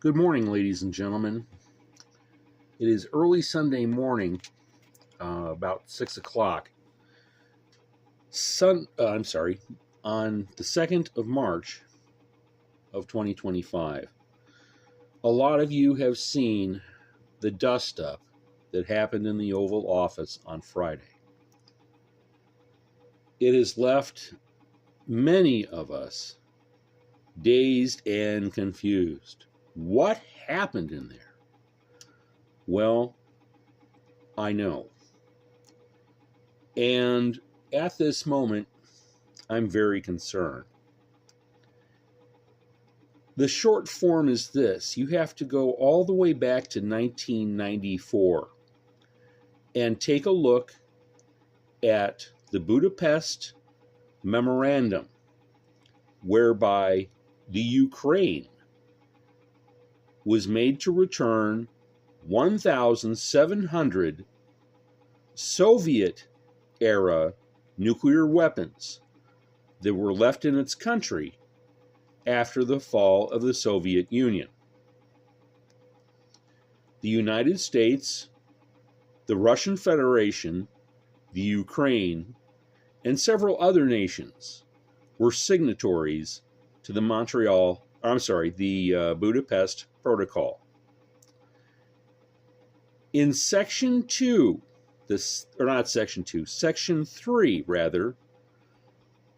Good morning, ladies and gentlemen. It is early Sunday morning, about 6 o'clock. On the 2nd of March of 2025. A lot of you have seen the dust-up that happened in the Oval Office on Friday. It has left many of us dazed and confused. What happened in there? Well, I know. And at this moment, I'm very concerned. The short form is this. You have to go all the way back to 1994 and take a look at the Budapest Memorandum, whereby the Ukraine was made to return 1,700 Soviet-era nuclear weapons that were left in its country after the fall of the Soviet Union. The United States, the Russian Federation, the Ukraine, and several other nations were signatories to the Budapest Protocol. In Section 3,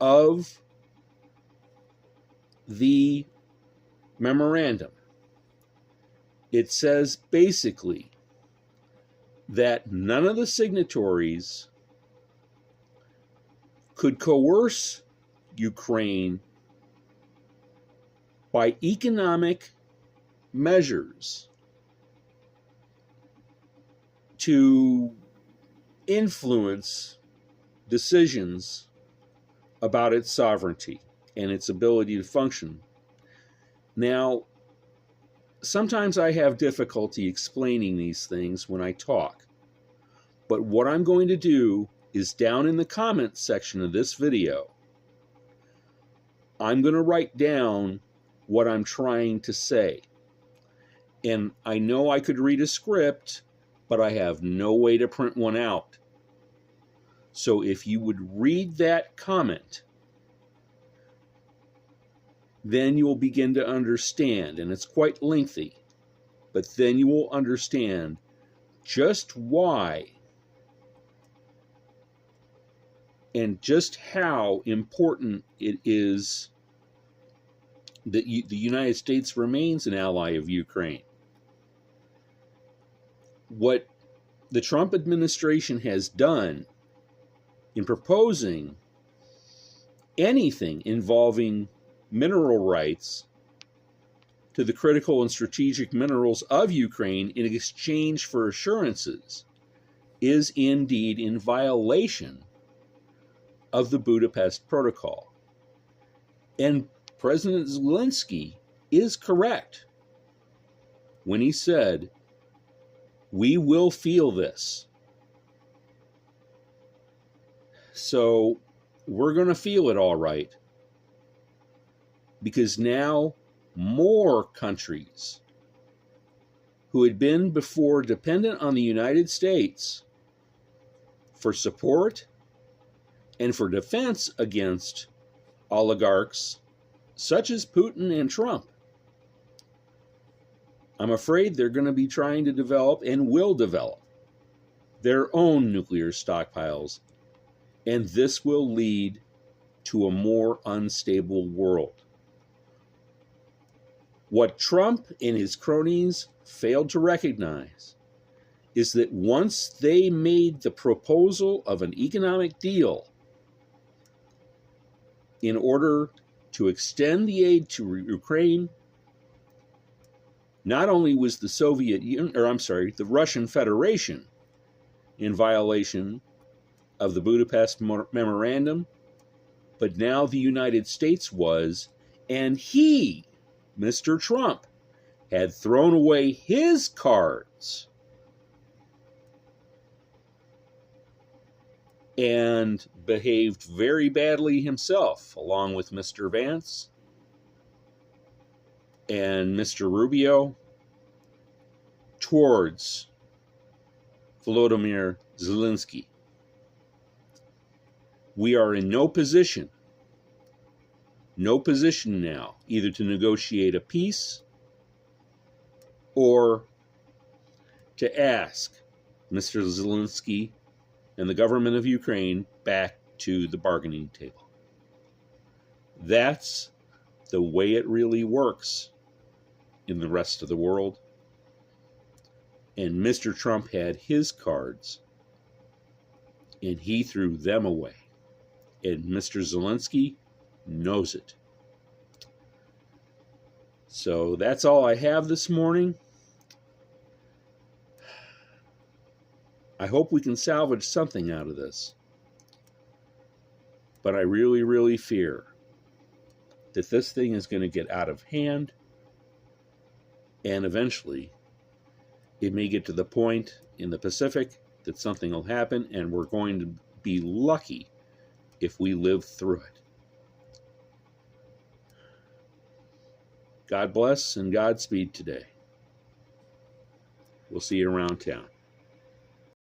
of the memorandum, it says basically that none of the signatories could coerce Ukraine by economic measures to influence decisions about its sovereignty and its ability to function. Now, sometimes I have difficulty explaining these things when I talk, but what I'm going to do is down in the comments section of this video, I'm going to write down what I'm trying to say. And I know I could read a script, but I have no way to print one out. So if you would read that comment, then you will begin to understand, and it's quite lengthy, but then you will understand just why and just how important it is that the United States remains an ally of Ukraine. What the Trump administration has done in proposing anything involving mineral rights to the critical and strategic minerals of Ukraine in exchange for assurances is indeed in violation of the Budapest Protocol. And President Zelensky is correct when he said, "We will feel this." So we're going to feel it all right, because now more countries who had been before dependent on the United States for support and for defense against oligarchs such as Putin and Trump, I'm afraid they're going to be trying to develop and will develop their own nuclear stockpiles, and this will lead to a more unstable world. What Trump and his cronies failed to recognize is that once they made the proposal of an economic deal in order to extend the aid to Ukraine, not only was the Russian Federation in violation of the Budapest Memorandum, but now the United States was, and he, Mr. Trump, had thrown away his cards and behaved very badly himself, along with Mr. Vance and Mr. Rubio towards Volodymyr Zelensky. We are in no position now, either to negotiate a peace or to ask Mr. Zelensky and the government of Ukraine back to the bargaining table. That's the way it really works in the rest of the world. And Mr. Trump had his cards, and he threw them away. And Mr. Zelensky knows it. So that's all I have this morning. I hope we can salvage something out of this. But I really, really fear that this thing is going to get out of hand, and eventually it may get to the point in the Pacific that something will happen, and we're going to be lucky if we live through it. God bless and Godspeed today. We'll see you around town.